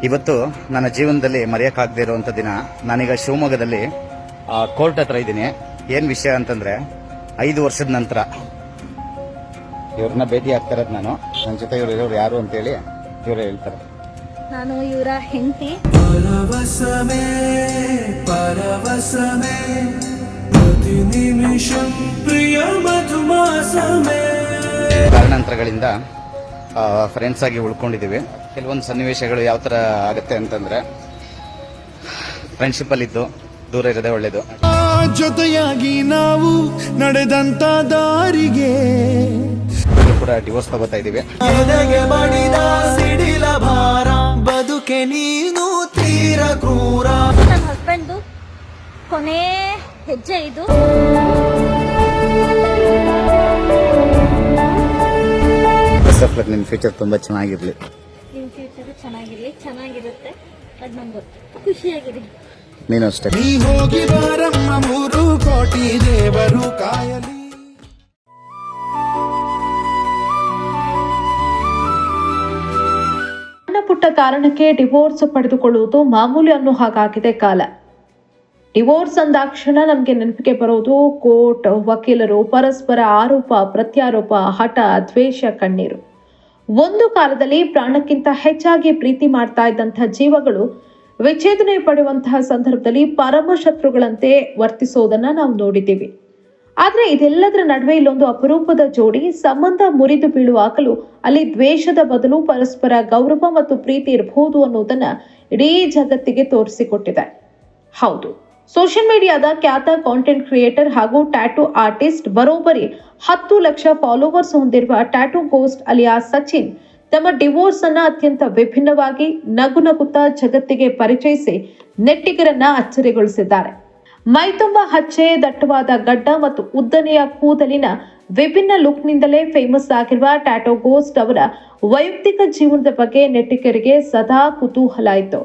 ಇವತ್ತು ನನ್ನ ಜೀವನದಲ್ಲಿ ಮರೆಯಕ್ಕಾಗದೇ ಇರುವಂತ ದಿನ. ನಾನೀಗ ಶಿವಮೊಗ್ಗದಲ್ಲಿ ಕೋರ್ಟ್ ಹತ್ರ ಇದ್ದೀನಿ. ಏನ್ ವಿಷಯ ಅಂತಂದ್ರೆ 5 ವರ್ಷದ ನಂತರ ಇವ್ರನ್ನ ಭೇಟಿ ಆಗ್ತಾ ಇರೋದು ನಾನು. ನನ್ನ ಜೊತೆ ಇವ್ರು ಯಾರು ಅಂತೇಳಿ ಇವರೇ ಹೇಳ್ತಾರೆ. ನಾನು ಇವರ ಹೆಂಡತಿ. ಪರವಸಮೇ ಪ್ರತಿ ನಿಮಿಷಂ ಪ್ರಿಯ ಮಧುಮಾಸಮೇ. ಕಾರಣಾಂತರಗಳಿಂದ ಫ್ರೆಂಡ್ಸ್ ಆಗಿ ಉಳ್ಕೊಂಡಿದ್ದೀವಿ. ಕೆಲವೊಂದು ಸನ್ನಿವೇಶಗಳು ಯಾವ ತರ ಆಗುತ್ತೆ ಅಂತಂದ್ರೆ ಫ್ರೆಂಡ್ಶಿಪ್ ಅಲ್ಲಿ ಇದ್ದು ದೂರ ಇರೋದೇ ಒಳ್ಳೇದು. ಜೊತೆಯಾಗಿ ನಾವು ನಡೆದಂತ ದಾರಿಗೆ ಕೂಡ ಡಿವೋರ್ಸ್ ತಗೋತಾ ಇದೀವಿ. ಬಡಿದ ಸಿಡಿಲ ಭಾರ ಬದುಕೆ ನೀನು ತೀರ ಕ್ರೂರ. ನನ್ನ ಹಸ್ಬೆಂಡ್ದು ಕೊನೆ ಹೆಜ್ಜೆ ಇದು. ನಿನ್ನ ಫ್ಯೂಚರ್ ತುಂಬಾ ಚೆನ್ನಾಗಿರ್ಲಿ. ನಿಮ್ಮ ಫ್ಯೂಚರ್ ಚೆನ್ನಾಗಿರುತ್ತೆ. ಅದು ನಂಗೆ ಗೊತ್ತು. ಖುಷಿಯಾಗಿರಿ. ನೀನು ಅಷ್ಟೇ. ನೀ ಹೋಗಿ ಬಾರಮ್ಮ 3 ಕೋಟಿ ದೇವರು ಕಾಯಲಿ. ಸಣ್ಣ ಪುಟ್ಟ ಕಾರಣಕ್ಕೆ ಡಿವೋರ್ಸ್ ಪಡೆದುಕೊಳ್ಳುವುದು ಮಾಮೂಲಿ ಅನ್ನೋ ಹಾಗಾಗಿದೆ ಕಾಲ. ಡಿವೋರ್ಸ್ ಅಂದಾಕ್ಷಣ ನಮಗೆ ನೆನಪಿಗೆ ಬರೋದು ಕೋರ್ಟ್, ವಕೀಲರು, ಪರಸ್ಪರ ಆರೋಪ ಪ್ರತ್ಯಾರೋಪ, ಹಠ, ದ್ವೇಷ, ಕಣ್ಣೀರು. ಒಂದು ಕಾಲದಲ್ಲಿ ಪ್ರಾಣಕ್ಕಿಂತ ಹೆಚ್ಚಾಗಿ ಪ್ರೀತಿ ಮಾಡ್ತಾ ಇದ್ದಂತಹ ಜೀವಗಳು ವಿಚ್ಛೇದನೆ ಪಡೆಯುವಂತಹ ಸಂದರ್ಭದಲ್ಲಿ ಪರಮ ಶತ್ರುಗಳಂತೆ ವರ್ತಿಸೋದನ್ನ ನಾವು ನೋಡಿದ್ದೀವಿ. ಆದ್ರೆ ಇದೆಲ್ಲದರ ನಡುವೆ ಇಲ್ಲೊಂದು ಅಪರೂಪದ ಜೋಡಿ ಸಂಬಂಧ ಮುರಿದು ಬೀಳುವಾಗಲೂ ಅಲ್ಲಿ ದ್ವೇಷದ ಬದಲು ಪರಸ್ಪರ ಗೌರವ ಮತ್ತು ಪ್ರೀತಿ ಇರಬಹುದು ಅನ್ನೋದನ್ನ ಇಡೀ ಜಗತ್ತಿಗೆ ತೋರಿಸಿಕೊಟ್ಟಿದೆ. ಹೌದು, ಸೋಷಿಯಲ್ ಮೀಡಿಯಾದ ಖ್ಯಾತ ಕಾಂಟೆಂಟ್ ಕ್ರಿಯೇಟರ್ ಹಾಗೂ ಟ್ಯಾಟೂ ಆರ್ಟಿಸ್ಟ್, ಬರೋಬ್ಬರಿ 10 ಲಕ್ಷ ಫಾಲೋವರ್ಸ್ ಹೊಂದಿರುವ ಟ್ಯಾಟೂ ಗೋಸ್ಟ್ ಅಲಿಯಾ ಸಚಿನ್ ತಮ್ಮ ಡಿವೋರ್ಸ್ ಅನ್ನ ಅತ್ಯಂತ ವಿಭಿನ್ನವಾಗಿ ನಗುತ್ತಾ ಜಗತ್ತಿಗೆ ಪರಿಚಯಿಸಿ ನೆಟ್ಟಿಗರನ್ನ ಅಚ್ಚರಿಗೊಳಿಸಿದ್ದಾರೆ. ಮೈತುಂಬ ಹಚ್ಚೆ, ದಟ್ಟವಾದ ಗಡ್ಡ ಮತ್ತು ಉದ್ದನೆಯ ಕೂದಲಿನ ವಿಭಿನ್ನ ಲುಕ್ನಿಂದಲೇ ಫೇಮಸ್ ಆಗಿರುವ ಟ್ಯಾಟೂ ಗೋಸ್ಟ್ ಅವರ ವೈಯಕ್ತಿಕ ಜೀವನದ ಬಗ್ಗೆ ನೆಟ್ಟಿಗರಿಗೆ ಸದಾ ಕುತೂಹಲ ಇತ್ತು.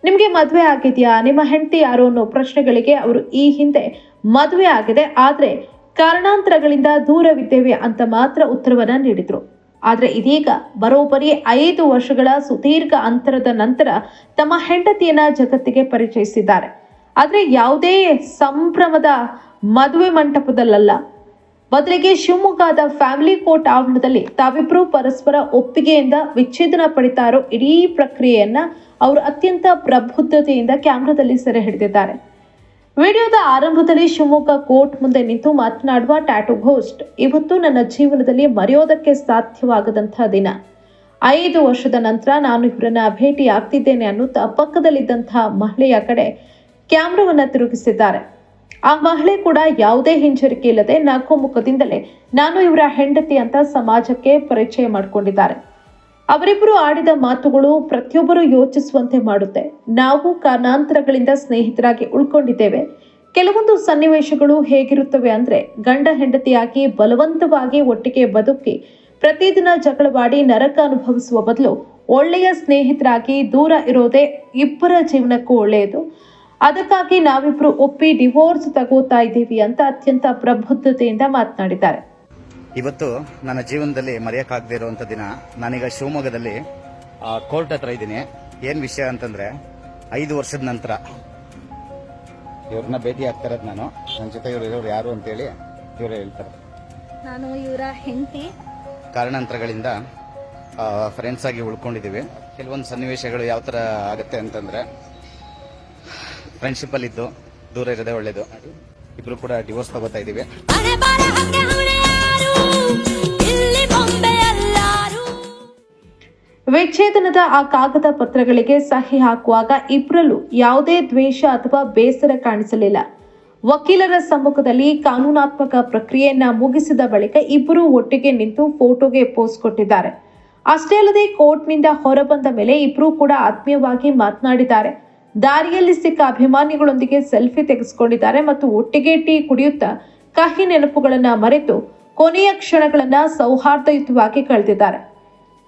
ನಿಮ್ಗೆ ಮದುವೆ ಆಗಿದೆಯಾ, ನಿಮ್ಮ ಹೆಂಡತಿ ಯಾರು ಅನ್ನೋ ಪ್ರಶ್ನೆಗಳಿಗೆ ಅವರು ಈ ಹಿಂದೆ ಮದುವೆ ಆಗಿದೆ, ಆದ್ರೆ ಕಾರಣಾಂತರಗಳಿಂದ ದೂರವಿದ್ದೇವೆ ಅಂತ ಮಾತ್ರ ಉತ್ತರವನ್ನ ನೀಡಿದ್ರು. ಆದ್ರೆ ಇದೀಗ ಬರೋಬ್ಬರಿ 5 ವರ್ಷಗಳ ಸುದೀರ್ಘ ಅಂತರದ ನಂತರ ತಮ್ಮ ಹೆಂಡತಿಯನ್ನ ಜಗತ್ತಿಗೆ ಪರಿಚಯಿಸಿದ್ದಾರೆ. ಆದ್ರೆ ಯಾವುದೇ ಸಂಭ್ರಮದ ಮದುವೆ ಮಂಟಪದಲ್ಲ, ಬದಲಿಗೆ ಶಿವಮೊಗ್ಗದ ಫ್ಯಾಮಿಲಿ ಕೋರ್ಟ್ ಆವರಣದಲ್ಲಿ ತಾವಿಬ್ರು ಪರಸ್ಪರ ಒಪ್ಪಿಗೆಯಿಂದ ವಿಚ್ಛೇದನ ಪಡಿತಾ ಇರೋ ಇಡೀ ಪ್ರಕ್ರಿಯೆಯನ್ನ ಅವರು ಅತ್ಯಂತ ಪ್ರಬುದ್ಧತೆಯಿಂದ ಕ್ಯಾಮ್ರಾದಲ್ಲಿ ಸೆರೆ ಹಿಡಿದಿದ್ದಾರೆ. ವಿಡಿಯೋದ ಆರಂಭದಲ್ಲಿ ಶಿವಮೊಗ್ಗ ಕೋರ್ಟ್ ಮುಂದೆ ನಿಂತು ಮಾತನಾಡುವ ಟ್ಯಾಟೂ ಗೋಸ್ಟ್, ಇವತ್ತು ನನ್ನ ಜೀವನದಲ್ಲಿ ಮರೆಯೋದಕ್ಕೆ ಸಾಧ್ಯವಾಗದಂತಹ ದಿನ. 5 ವರ್ಷದ ನಂತರ ನಾನು ಇವರನ್ನ ಭೇಟಿ ಆಗ್ತಿದ್ದೇನೆ ಅನ್ನುತ್ತಾ ಪಕ್ಕದಲ್ಲಿದ್ದಂತಹ ಮಹಿಳೆಯ ಕಡೆ ಕ್ಯಾಮ್ರಾವನ್ನ ತಿರುಗಿಸಿದ್ದಾರೆ. ಆ ಮಹಿಳೆ ಕೂಡ ಯಾವುದೇ ಹಿಂಜರಿಕೆ ಇಲ್ಲದೆ ನಗು ಮುಖದಿಂದಲೇ ನಾನು ಇವರ ಹೆಂಡತಿ ಅಂತ ಸಮಾಜಕ್ಕೆ ಪರಿಚಯ ಮಾಡಿಕೊಂಡಿದ್ದಾರೆ. ಅವರಿಬ್ಬರು ಆಡಿದ ಮಾತುಗಳು ಪ್ರತಿಯೊಬ್ಬರು ಯೋಚಿಸುವಂತೆ ಮಾಡುತ್ತೆ. ನಾವು ಕಾರಣಾಂತರಗಳಿಂದ ಸ್ನೇಹಿತರಾಗಿ ಉಳ್ಕೊಂಡಿದ್ದೇವೆ. ಕೆಲವೊಂದು ಸನ್ನಿವೇಶಗಳು ಹೇಗಿರುತ್ತವೆ ಅಂದ್ರೆ, ಗಂಡ ಹೆಂಡತಿಯಾಗಿ ಬಲವಂತವಾಗಿ ಒಟ್ಟಿಗೆ ಬದುಕಿ ಪ್ರತಿದಿನ ಜಗಳವಾಡಿ ನರಕ ಅನುಭವಿಸುವ ಬದಲು ಒಳ್ಳೆಯ ಸ್ನೇಹಿತರಾಗಿ ದೂರ ಇರೋದೇ ಇಬ್ಬರ ಜೀವನಕ್ಕೂ ಒಳ್ಳೆಯದು. ಅದಕ್ಕಾಗಿ ನಾವಿಬ್ರು ಒಪ್ಪಿ ಡಿವೋರ್ಸ್ ತಗೋತಾ ಇದ್ದೀವಿ ಅಂತ ಅತ್ಯಂತ ಪ್ರಬುದ್ಧತೆಯಿಂದ ಮಾತನಾಡಿದ್ದಾರೆ. ಇವತ್ತು ನನ್ನ ಜೀವನದಲ್ಲಿ ಮರೆಯಕ್ಕಾಗದೇ ಇರುವಂತ ದಿನ. ನಾನೀಗ ಶಿವಮೊಗ್ಗದಲ್ಲಿ ಕೋರ್ಟ್ ಹತ್ರ ಇದ್ದೀನಿ. ಏನ್ ವಿಷಯ ಅಂತಂದ್ರೆ 5 ವರ್ಷದ ನಂತರ ಇವ್ರನ್ನ ಭೇಟಿ ಆಗ್ತಾ ಇರೋದು ನಾನು. ನನ್ನ ಜೊತೆ ಇವ್ರು ಯಾರು ಅಂತೇಳಿ ಇವರೇ ಹೇಳ್ತಾರೆ. ನಾನು ಇವರ ಹೆಂಡತಿ. ಕಾರಣಾಂತರಗಳಿಂದ ಫ್ರೆಂಡ್ಸ್ ಆಗಿ ಉಳ್ಕೊಂಡಿದ್ದೀವಿ. ಕೆಲವೊಂದು ಸನ್ನಿವೇಶಗಳು ಯಾವ ತರ ಆಗುತ್ತೆ ಅಂತಂದ್ರೆ ಫ್ರೆಂಡ್ಶಿಪ್ ಅಲ್ಲಿ ಇದ್ದು ದೂರ ಇರೋದೇ ಒಳ್ಳೇದು. ಇಬ್ರು ಕೂಡ ಡಿವೋರ್ಸ್ ತಗೋತಾ ಇದೀವಿ. ವಿಚ್ಛೇದನದ ಆ ಕಾಗದ ಪತ್ರಗಳಿಗೆ ಸಹಿ ಹಾಕುವಾಗ ಇಬ್ಬರಲ್ಲೂ ಯಾವುದೇ ದ್ವೇಷ ಅಥವಾ ಬೇಸರ ಕಾಣಿಸಲಿಲ್ಲ. ವಕೀಲರ ಸಮ್ಮುಖದಲ್ಲಿ ಕಾನೂನಾತ್ಮಕ ಪ್ರಕ್ರಿಯೆಯನ್ನ ಮುಗಿಸಿದ ಬಳಿಕ ಇಬ್ಬರು ಒಟ್ಟಿಗೆ ನಿಂತು ಫೋಟೋಗೆ ಪೋಸ್ ಕೊಟ್ಟಿದ್ದಾರೆ. ಅಷ್ಟೇ ಅಲ್ಲದೆ ಕೋರ್ಟ್ನಿಂದ ಹೊರಬಂದ ಮೇಲೆ ಇಬ್ಬರು ಕೂಡ ಆತ್ಮೀಯವಾಗಿ ಮಾತನಾಡಿದ್ದಾರೆ. ದಾರಿಯಲ್ಲಿ ಸಿಕ್ಕ ಅಭಿಮಾನಿಗಳೊಂದಿಗೆ ಸೆಲ್ಫಿ ತೆಗೆಸಿಕೊಂಡಿದ್ದಾರೆ ಮತ್ತು ಒಟ್ಟಿಗೆ ಟೀ ಕುಡಿಯುತ್ತಾ ಕಹಿ ನೆನಪುಗಳನ್ನ ಮರೆತು ಕೊನೆಯ ಕ್ಷಣಗಳನ್ನ ಸೌಹಾರ್ದಯುತವಾಗಿ ಕಳೆದಿದ್ದಾರೆ.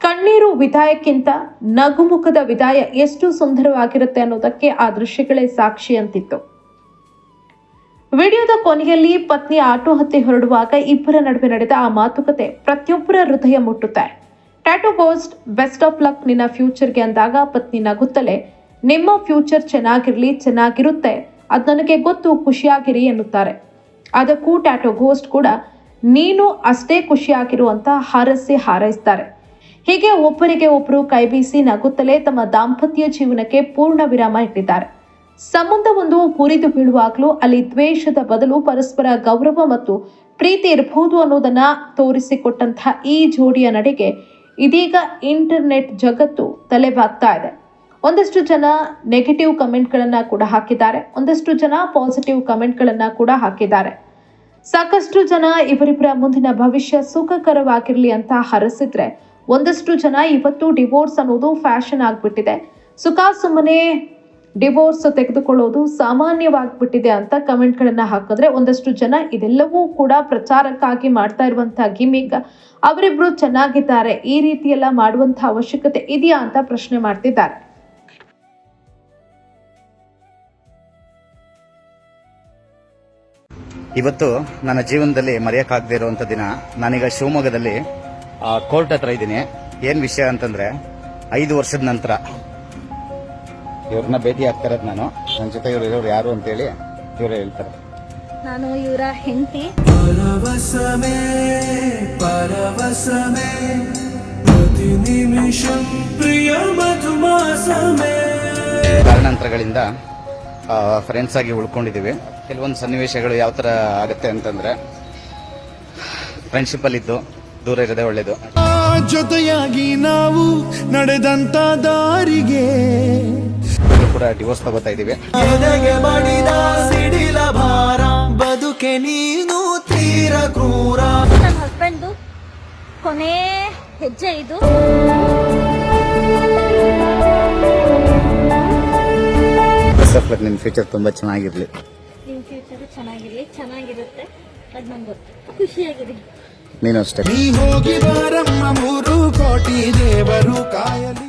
ಕಣ್ಣೀರು ವಿದಾಯಕ್ಕಿಂತ ನಗುಮುಖದ ವಿದಾಯ ಎಷ್ಟು ಸುಂದರವಾಗಿರುತ್ತೆ ಅನ್ನೋದಕ್ಕೆ ಆ ದೃಶ್ಯಗಳೇ ಸಾಕ್ಷಿ ಅಂತಿತ್ತು. ವಿಡಿಯೋದ ಕೊನೆಯಲ್ಲಿ ಪತ್ನಿ ಆಟೋ ಹತ್ತಿ ಹೊರಡುವಾಗ ಇಬ್ಬರ ನಡುವೆ ನಡೆದ ಆ ಮಾತುಕತೆ ಪ್ರತಿಯೊಬ್ಬರ ಹೃದಯ ಮುಟ್ಟುತ್ತೆ. ಟ್ಯಾಟೂ ಗೋಸ್ಟ್ ಬೆಸ್ಟ್ ಆಫ್ ಲಕ್ ನಿನ್ನ ಫ್ಯೂಚರ್ಗೆ ಅಂದಾಗ ಪತ್ನಿ ನಗುತ್ತಲೇ ನಿಮ್ಮ ಫ್ಯೂಚರ್ ಚೆನ್ನಾಗಿರುತ್ತೆ ಅದು ನನಗೆ ಗೊತ್ತು, ಖುಷಿಯಾಗಿರಿ ಎನ್ನುತ್ತಾರೆ. ಅದಕ್ಕೂ ಟ್ಯಾಟೂ ಗೋಸ್ಟ್ ಕೂಡ ನೀನು ಅಷ್ಟೇ ಖುಷಿಯಾಗಿರು ಅಂತ ಹಾರೈಸ್ತಾರೆ. ಹೀಗೆ ಒಬ್ಬರಿಗೆ ಒಬ್ಬರು ಕೈಬೀಸಿ ನಗುತ್ತಲೇ ತಮ್ಮ ದಾಂಪತ್ಯ ಜೀವನಕ್ಕೆ ಪೂರ್ಣ ವಿರಾಮ ಇಟ್ಟಿದ್ದಾರೆ. ಸಂಬಂಧವೊಂದು ಮುರಿದು ಬೀಳುವಾಗಲೂ ಅಲ್ಲಿ ದ್ವೇಷದ ಬದಲು ಪರಸ್ಪರ ಗೌರವ ಮತ್ತು ಪ್ರೀತಿ ಇರಬಹುದು ಅನ್ನೋದನ್ನ ತೋರಿಸಿಕೊಟ್ಟಂತಹ ಈ ಜೋಡಿಯ ನಡೆಗೆ ಇದೀಗ ಇಂಟರ್ನೆಟ್ ಜಗತ್ತು ತಲೆಬಾಗ್ತಾ ಇದೆ. ಒಂದಷ್ಟು ಜನ ನೆಗೆಟಿವ್ ಕಮೆಂಟ್ಗಳನ್ನ ಕೂಡ ಹಾಕಿದ್ದಾರೆ, ಒಂದಷ್ಟು ಜನ ಪಾಸಿಟಿವ್ ಕಮೆಂಟ್ಗಳನ್ನ ಕೂಡ ಹಾಕಿದ್ದಾರೆ. ಸಾಕಷ್ಟು ಜನ ಇವರಿಬ್ಬರ ಮುಂದಿನ ಭವಿಷ್ಯ ಸುಖಕರವಾಗಿರಲಿ ಅಂತ ಹರಸಿದ್ರೆ, ಒಂದಷ್ಟು ಜನ ಇವತ್ತು ಡಿವೋರ್ಸ್ ಅನ್ನೋದು ಫ್ಯಾಷನ್ ಆಗ್ಬಿಟ್ಟಿದೆ, ಸುಖ ಸುಮ್ಮನೆ ಡಿವೋರ್ಸ್ ತೆಗೆದುಕೊಳ್ಳೋದು ಸಾಮಾನ್ಯವಾಗ್ಬಿಟ್ಟಿದೆ ಅಂತ ಕಮೆಂಟ್ಗಳನ್ನ ಹಾಕಿದ್ರೆ, ಒಂದಷ್ಟು ಜನ ಇದೆಲ್ಲವೂ ಕೂಡ ಪ್ರಚಾರಕ್ಕಾಗಿ ಮಾಡ್ತಾ ಇರುವಂತಹ ಗಿಮಿಕ್, ಅವರಿಬ್ರು ಚೆನ್ನಾಗಿದ್ದಾರೆ, ಈ ರೀತಿ ಎಲ್ಲ ಮಾಡುವಂತಹ ಅವಶ್ಯಕತೆ ಇದೆಯಾ ಅಂತ ಪ್ರಶ್ನೆ ಮಾಡ್ತಿದ್ದಾರೆ. ಇವತ್ತು ನನ್ನ ಜೀವನದಲ್ಲಿ ಮರೆಯೋಕ್ಕಾಗದೇ ಇರುವಂಥ ದಿನ. ನಾನೀಗ ಶಿವಮೊಗ್ಗದಲ್ಲಿ ಕೋರ್ಟ್ ಹತ್ರ ಇದ್ದೀನಿ. ಏನು ವಿಷಯ ಅಂತಂದರೆ, 5 ವರ್ಷದ ನಂತರ ಇವ್ರನ್ನ ಭೇಟಿ ಆಗ್ತಾ ಇರೋದು ನಾನು. ನನ್ನ ಜೊತೆ ಇವ್ರು ಯಾರು ಅಂತೇಳಿ ಇವರೇ ಹೇಳ್ತಾರೆ. ನಾನು ಇವರ ಹೆಂಡತಿ. ಪರವಸಮೇ ಪ್ರತಿ ನಿಮಿಷಂ ಪ್ರಿಯ ಮಧುಮಾಸಮೇ. ಕಾರಣಾಂತರಗಳಿಂದ ಫ್ರೆಂಡ್ಸ್ ಆಗಿ ಉಳ್ಕೊಂಡಿದ್ದೀವಿ. ಕೆಲವೊಂದು ಸನ್ನಿವೇಶಗಳು ಯಾವ ಥರ ಆಗುತ್ತೆ ಅಂತಂದರೆ, ಫ್ರೆಂಡ್ಶಿಪ್ಪಲ್ಲಿದ್ದು ದೂರ ಇರೋದೇ ಒಳ್ಳೇದು. ಜೊತೆಯಾಗಿ ನಾವು ನಡೆದಂತ ದಾರಿಗೆ ಕೂಡ ಡಿವೋರ್ಸ್ ತಗೋತಾ ಇದ್ದೀವಿ. ಎದೆಗೆ ಬಡಿದ ಸಿಡಿಲ ಭಾರ ಬದುಕೆ ನೀನು ತೀರ ಕ್ರೂರ. ನನ್ನ ಹಸ್ಬೆಂಡ್ದು ಕೊನೆ ಹೆಜ್ಜೆ ಇದು. ನಿನ್ನ ಫ್ಯೂಚರ್ ತುಂಬ ಚೆನ್ನಾಗಿರಲಿ. ನಿಮ್ಮ ಫ್ಯೂಚರ್ ಚೆನ್ನಾಗಿರುತ್ತೆ, ಅದು ನಂಗೆ ಗೊತ್ತು. ಖುಷಿಯಾಗಿರಿ. ನೀನು ಅಷ್ಟೇ. ನೀ ಹೋಗಿ ಬಾರಮ್ಮ 3 ಕೋಟಿ ದೇವರು ಕಾಯಲಿ.